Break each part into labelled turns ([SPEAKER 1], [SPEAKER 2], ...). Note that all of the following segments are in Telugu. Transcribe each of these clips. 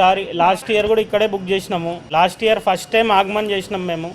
[SPEAKER 1] సారీ లాస్ట్ ఇయర్ కూడా ఇక్కడే బుక్ చేసినాము. లాస్ట్ ఇయర్ ఫస్ట్ టైం ఆగమన్ చేసినాం మేము.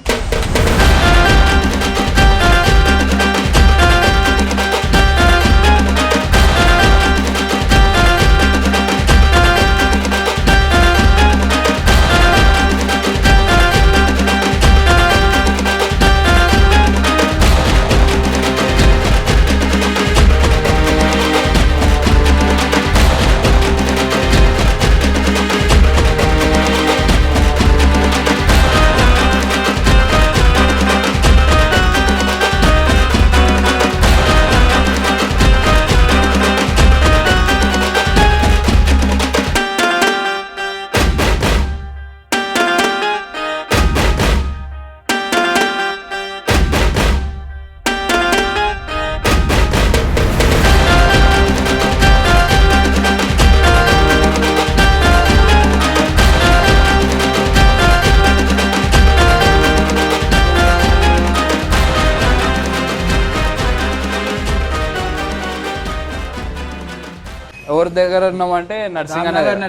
[SPEAKER 2] ఎవరి దగ్గర ఉన్నామంటే Narsinganagar.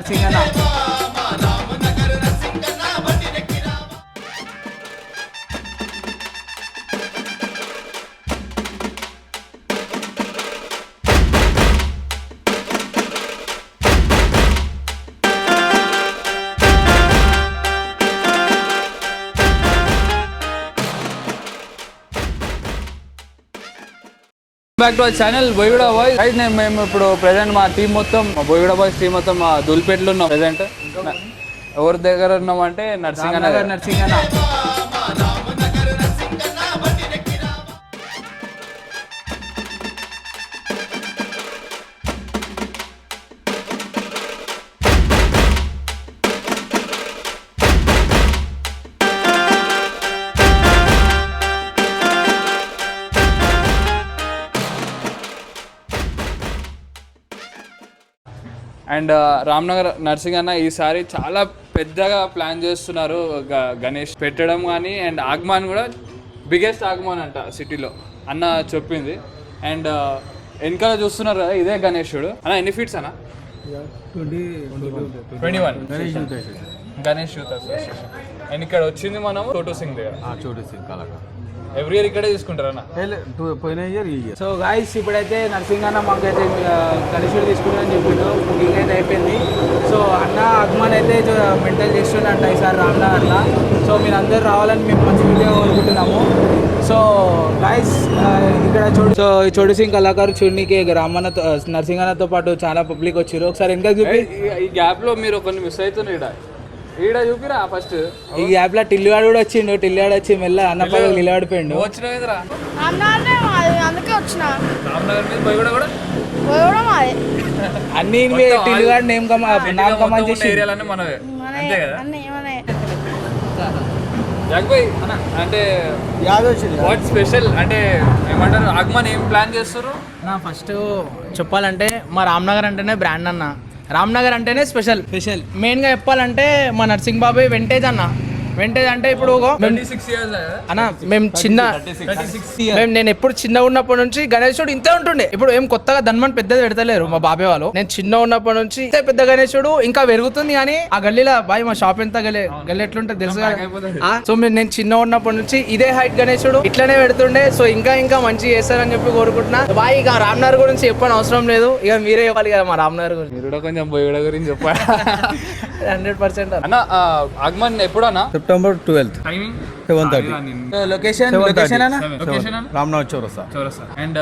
[SPEAKER 2] Back to our channel Boiguda boys. Right, మేము ఇప్పుడు ప్రెసెంట్ మా టీం మొత్తం బోయిగూడ బాయ్స్ టీం మొత్తం దుల్పేటలో ఉన్నాం ప్రెసెంట్. ఎవరి దగ్గర ఉన్నామంటే నర్సింగనగర్. అండ్ రామ్నగర్ నర్సింగ్ అన్న ఈసారి చాలా పెద్దగా ప్లాన్ చేస్తున్నారు. గణేష్ పెట్టడం కానీ అండ్ ఆగమాన్ కూడా బిగ్గెస్ట్ ఆగమాన్ అంట సిటీలో అన్న చెప్పింది. అండ్ వెనకాల చూస్తున్నారు కదా, ఇదే గణేశుడు అన్న. ఎన్ని ఫీట్స్ అన్న? 21 గణేష్ యూత్ అసోసియేషన్. అండ్ ఇక్కడ వచ్చింది మనం చోటు సింగ్ దగ్గర. ఎవ్రీ ఇయర్ ఇక్కడే తీసుకుంటారన్న.
[SPEAKER 3] పోయిన ఇయర్ సో గాయస్ ఇప్పుడైతే నర్సింగ్ అన్న మాకైతే గణేశుడు తీసుకుంటారని చెప్పిండు. బుకింగ్ అయితే అయిపోయింది. సో అన్న ఆగమన్ అయితే మెయింటైన్ చేస్తుండంట ఈసారి రామ్నగర్లో. సో మీరు అందరూ రావాలని మేము మంచి వీడియో కోరుకుంటున్నాము. సో గాయస్ ఇక్కడ చోటు సింగ్ కళాకారు చూడనీకి రామన్నతో నర్సింగన్నతో పాటు చాలా పబ్లిక్ వచ్చారు. ఒకసారి వెనక చూపి.
[SPEAKER 2] ఈ గ్యాప్లో మీరు కొన్ని మిస్ అవుతున్నారు. ఈడ చూపిరా ఫస్ట్.
[SPEAKER 3] ఈ గ్యాప్ లో టిల్లుగాడు కూడా వచ్చిండు. టిల్లుగాడు వచ్చి మెల్ల అన్న పక్కన నిలబడిపోయిండు.
[SPEAKER 2] వచ్చినరా
[SPEAKER 4] అందుకే వచ్చిన
[SPEAKER 3] అన్ని టిల్లుగాడు నేమ్ కమాండ్ చేసి
[SPEAKER 2] అంటే వాట్ స్పెషల్ అంటే ఏమంటారు, ఆగమన్ ఏం ప్లాన్ చేస్తారు?
[SPEAKER 5] ఫస్ట్ చెప్పాలంటే మా రామ్నగర్ అంటేనే బ్రాండ్ అన్న. రామ్నగర్ అంటేనే స్పెషల్ మెయిన్గా చెప్పాలంటే మా నర్సింగ్ బాబాయ్ వెంటేజ్ అన్న. వెంటేజ్ అంటే ఇప్పుడు అన్న నేను ఎప్పుడు చిన్న ఉన్నప్పటి నుంచి గణేశుడు ఇంతే ఉంటుండే. ఇప్పుడు ఏం కొత్తగా ధన్మన్ పెద్దది పెడతలేరు మా బాబాయ్ వాళ్ళు. నేను చిన్న ఉన్నప్పటి నుంచి ఇంతే పెద్ద గణేశుడు ఇంకా పెరుగుతుంది. కానీ ఆ గల్లీలో బాయ్ మా షాప్ ఎంత గల్లీ ఎట్లుంటుంది తెలుసు కదా. సో నేను చిన్న ఉన్నప్పటి నుంచి ఇదే హైట్ గణేశుడు ఇట్లనే పెడుతుండే. సో ఇంకా మంచి చేస్తారని చెప్పి కోరుకుంటున్నా. బాయ్ ఇక రామ్నగర్ గురించి చెప్పని అవసరం లేదు, ఇక మీరే చెప్పాలి కదా మా రామ్నగర్ గురించి.
[SPEAKER 2] మీరు కూడా కొంచెం బోయిగూడ గురించి చెప్పాలి.
[SPEAKER 5] 100%
[SPEAKER 2] అన్న. ఆగమన్ ఎప్పుడు అన్న?
[SPEAKER 3] September 12th.
[SPEAKER 2] Timing
[SPEAKER 3] 7:30. Location Ramnagar చౌరస్తా.
[SPEAKER 2] అండ్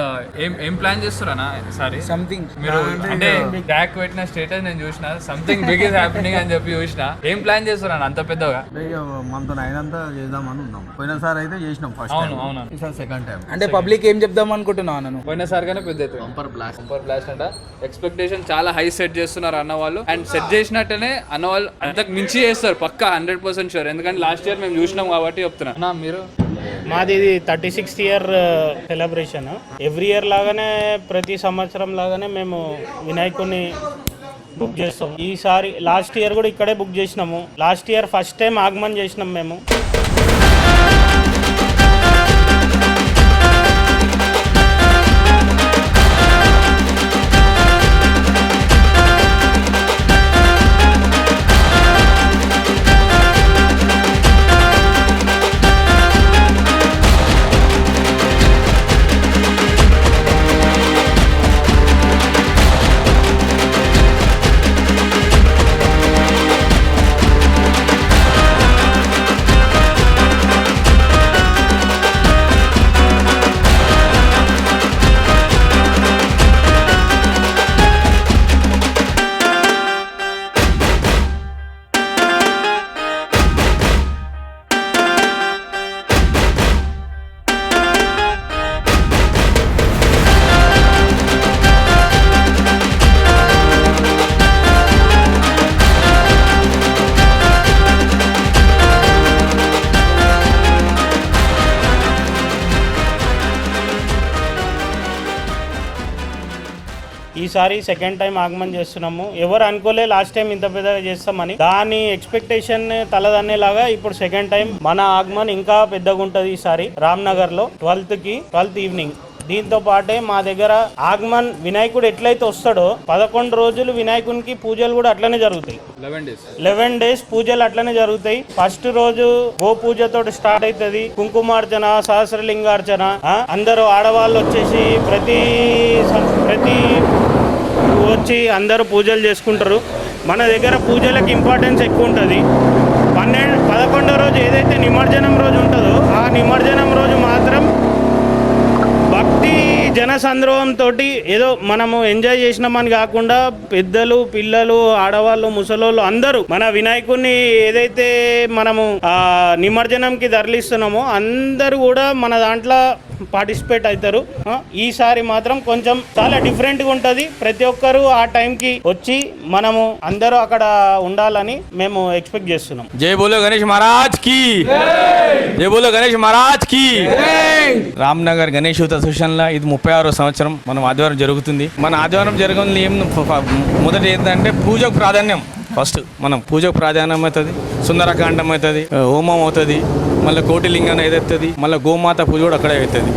[SPEAKER 2] ఏం ప్లాన్ చేస్తారన్నా సారీ?
[SPEAKER 3] సంథింగ్
[SPEAKER 2] మీరు అంటే ట్యాగ్ పెట్టిన స్టేటస్ నేను చూసిన, సంథింగ్ బిగ్ ఇస్ హ్యాపెనింగ్ అని చెప్పి చూసిన. ఏం ప్లాన్ చేస్తారన్న అంత పెద్దగా?
[SPEAKER 3] మనతో అయినంత చేద్దామని ఉన్నాం. పోయినసారి అయితే చేసినాం ఫస్ట్.
[SPEAKER 2] అవును.
[SPEAKER 3] సెకండ్ టైం అంటే పబ్లిక్ ఏం చెప్దాం అనుకుంటున్నావు నన్ను?
[SPEAKER 2] పోయినసారి కానీ పెద్ద బంపర్ బ్లాస్ట్ అంట. ఎక్స్పెక్టేషన్ చాలా హై సెట్ చేస్తున్నారు అన్న వాళ్ళు. అండ్ సెట్ చేసినట్టనే అన్న వాళ్ళు అంతకు మించి చేస్తారు పక్కా 100% షూర్. ఎందుకంటే లాస్ట్ ఇయర్ మేము చూసినాం కాబట్టి చెప్తున్నా. మీరు
[SPEAKER 1] మాది ఇది 36th year celebration. Every year లాగానే ప్రతి సంవత్సరం లాగానే మేము వినాయకుడిని బుక్ చేస్తాం. ఈసారి లాస్ట్ ఇయర్ కూడా ఇక్కడే బుక్ చేసినాము. లాస్ట్ ఇయర్ ఫస్ట్ టైం ఆగమన్ చేసినాం మేము. ఈసారి సెకండ్ టైం ఆగమన్ చేస్తున్నాము. ఎవరు అనుకోలే లాస్ట్ టైం ఇంత పెద్దగా చేస్తామని. దాని ఎక్స్పెక్టేషన్ తలదన్నేలాగా ఇప్పుడు సెకండ్ టైం మన ఆగమన్ ఇంకా పెద్దగా ఉంటది ఈసారి రామ్నగర్ లో 12th ఈవినింగ్. దీంతో పాటే మా దగ్గర ఆగమన్ వినాయకుడు ఎట్లయితే వస్తాడో 11 రోజులు వినాయకునికి పూజలు కూడా అట్లనే జరుగుతాయి. 11 days పూజలు అట్లనే జరుగుతాయి. ఫస్ట్ రోజు గో పూజతో స్టార్ట్ అవుతుంది. కుంకుమార్చన, సహస్రలింగార్చన, అందరూ ఆడవాళ్ళు వచ్చేసి ప్రతి వచ్చి అందరూ పూజలు చేసుకుంటారు. మన దగ్గర పూజలకు ఇంపార్టెన్స్ ఎక్కువ ఉంటుంది. 11వ రోజు ఏదైతే నిమజ్జనం రోజు ఉంటుందో ఆ నిమజ్జనం రోజు మాత్రం భక్తి జనసంద్రోహంతో ఏదో మనము ఎంజాయ్ చేసినామని కాకుండా పెద్దలు, పిల్లలు, ఆడవాళ్ళు, ముసలోళ్ళు అందరూ మన వినాయకుడిని ఏదైతే మనము నిమజ్జనంకి తరలిస్తున్నామో అందరూ కూడా మన దాంట్లో పార్టిసిపేట్ అవుతారు. ఈసారి మాత్రం కొంచెం చాలా డిఫరెంట్గా ఉంటుంది. ప్రతి ఒక్కరూ ఆ టైంకి వచ్చి మనము అందరూ అక్కడ ఉండాలని మేము ఎక్స్పెక్ట్ చేస్తున్నాం.
[SPEAKER 6] జై బోలో గణేష్ మహారాజ్ కి, జై బోలో గణేష్ మహారాజ్ కి. రామ్నగర్ గణేష్ యూత్ అసోసియేషన్ లో ఇది 36వ సంవత్సరం మనం ఆదివారం జరుగుతుంది. మన ఆదివారం జరగని ఏం మొదటి ఏంటంటే పూజకు ప్రాధాన్యం. ఫస్ట్ మనం పూజకు ప్రాధాన్యం అవుతుంది, సుందరకాండం అవుతుంది, హోమం అవుతుంది, మళ్ళీ కోటిలింగం ఏదవుతుంది, మళ్ళీ గోమాత పూజ కూడా అక్కడే అవుతుంది.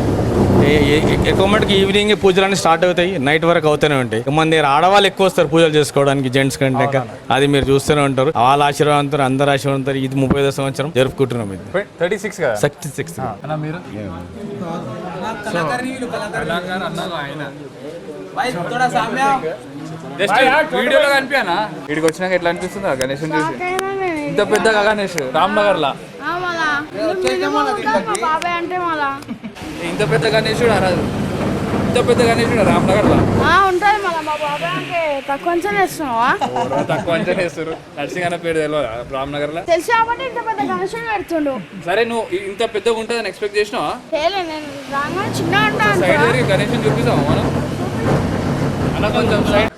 [SPEAKER 6] ఎక్కువ మటుకు ఈవినింగ్ పూజలన్నీ స్టార్ట్ అవుతాయి, నైట్ వరకు అవుతూనే ఉంటాయి. మన దగ్గర ఆడవాళ్ళు ఎక్కువ వస్తారు పూజలు చేసుకోవడానికి జెంట్స్ కంటే. అది మీరు చూస్తూనే ఉంటారు. వాళ్ళ ఆశీర్వాదంతో అందరు ఆశీర్వాదంతో ఇది 35వ సంవత్సరం జరుపుకుంటున్నాం. ఇది 36
[SPEAKER 2] మీరు వీడియోలో కనిపించానా? వీడికి వచ్చినాక ఎట్లా అనిపిస్తుందా గణేష్ చూసి? ఇంత పెద్దగా గణేష్ రామ్నగర్ లా
[SPEAKER 4] బాబాయ్ అంటే మళ్ళా
[SPEAKER 2] ఇంత పెద్ద గణేశుడు అరాదు. ఇంత పెద్ద గణేశుడు రామ్నగర్ లా
[SPEAKER 4] ఉంటుంది మళ్ళా. మా బాబాయ్ అంటే తక్కువ అంచనా వేస్తున్నావా?
[SPEAKER 2] తక్కువ అంచనా వేస్తారు. నర్సింగ్ పేరు తెలియదు రామ్నగర్ లా?
[SPEAKER 4] తెలుసు కాబట్టి ఇంత పెద్ద గణేశుడు పెడుతుండు.
[SPEAKER 2] సరే, నువ్వు ఇంత పెద్దగా ఉంటుందని ఎక్స్పెక్ట్ చేసినావా?
[SPEAKER 4] నేను రాగానే చిన్న ఉంటాను.
[SPEAKER 2] సైడ్ జరిగి గణేశుని చూపిస్తావా మనం? అలా కొంచెం సైడ్.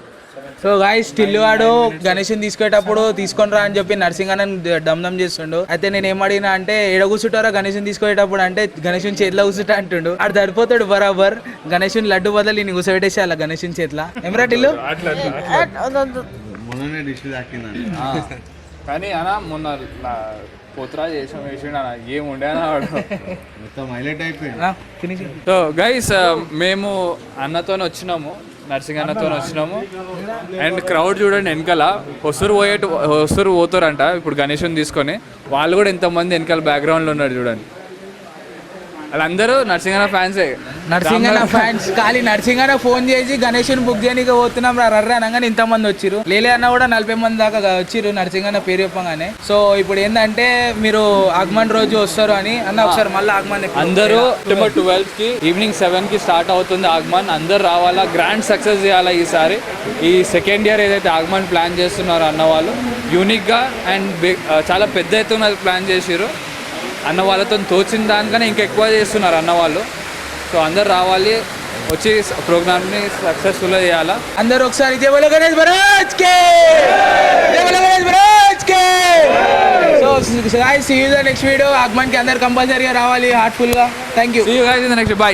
[SPEAKER 3] సో గాయ్స్ టిల్లువాడు గణేష్ని తీసుకునేటప్పుడు తీసుకొని రా అని చెప్పి నర్సింగన్న దమ్దం చేస్తుండు. అయితే నేను ఏం అడిగినా అంటే ఏడ కూర్చుంటారా గణేష్ని తీసుకునేటప్పుడు అంటే గణేష్ని చేతిలో కూర్చుంటా అంటుండు. ఆడు సరిపోతాడు బరాబర్. గణేష్ని లడ్డు బదులు నేను కూర్చోబెట్టేసి అలా గణేష్ని చేతిలో ఏమరా టిల్లు.
[SPEAKER 2] కానీ అన్న మొన్న పోత్రా వేసిండు అన్న, ఏముండే అన్న వాడు మొత్తం హైలైట్ అయిపోయింది. సో గైస్, మేము అన్నతో వచ్చినాము, నర్సింగ్ అన్నతో వచ్చినాము. అండ్ క్రౌడ్ చూడండి వెనకాల వస్తురు పోతారంట ఇప్పుడు గణేష్ని తీసుకొని. వాళ్ళు కూడా ఎంతమంది వెనకాల బ్యాక్గ్రౌండ్లో ఉన్నారు చూడండి. వాళ్ళందరూ నర్సింగన్న ఫ్యాన్సే.
[SPEAKER 3] నర్సింగన్న ఫ్యాన్స్ ఖాళీ నర్సింగన్న ఫోన్ చేసి గణేష్ని బుక్ చేయడానికి పోతున్నాం రర్ర అనగానే ఇంతమంది వచ్చిరు. లేలే అన్న కూడా 40 మంది దాకా వచ్చిరు నర్సింగన్న పేరు చెప్పగానే. సో ఇప్పుడు ఏంటంటే మీరు ఆగమన్ రోజు వస్తారు అని అన్న ఒకసారి మళ్ళీ ఆగమన్
[SPEAKER 2] అందరూ September 12th కి ఈవినింగ్ 7 కి స్టార్ట్ అవుతుంది ఆగమన్. అందరు రావాలా, గ్రాండ్ సక్సెస్ చేయాలా ఈసారి. ఈ సెకండ్ ఇయర్ ఏదైతే ఆగమన్ ప్లాన్ చేస్తున్నారో అన్న వాళ్ళు యూనిక్గా అండ్ చాలా పెద్ద ఎత్తున ప్లాన్ చేసిరు. అన్న వాళ్ళతో తోచిన దానికన్నా ఇంకా ఎక్కువ చేస్తున్నారు అన్న వాళ్ళు. సో అందరు రావాలి, వచ్చి ప్రోగ్రామ్ని సక్సెస్ఫుల్గా చేయాలా.
[SPEAKER 3] అందరూ ఒకసారి జై బోలో గణేష్ మహారాజ్ కి, జై బోలో గణేష్ మహారాజ్ కి. So guys, see you in the next video. ఆగమన్ కి అందరు కంపల్సరీగా రావాలి హార్ట్ఫుల్ గా. Thank you.
[SPEAKER 2] See you guys in the next. By.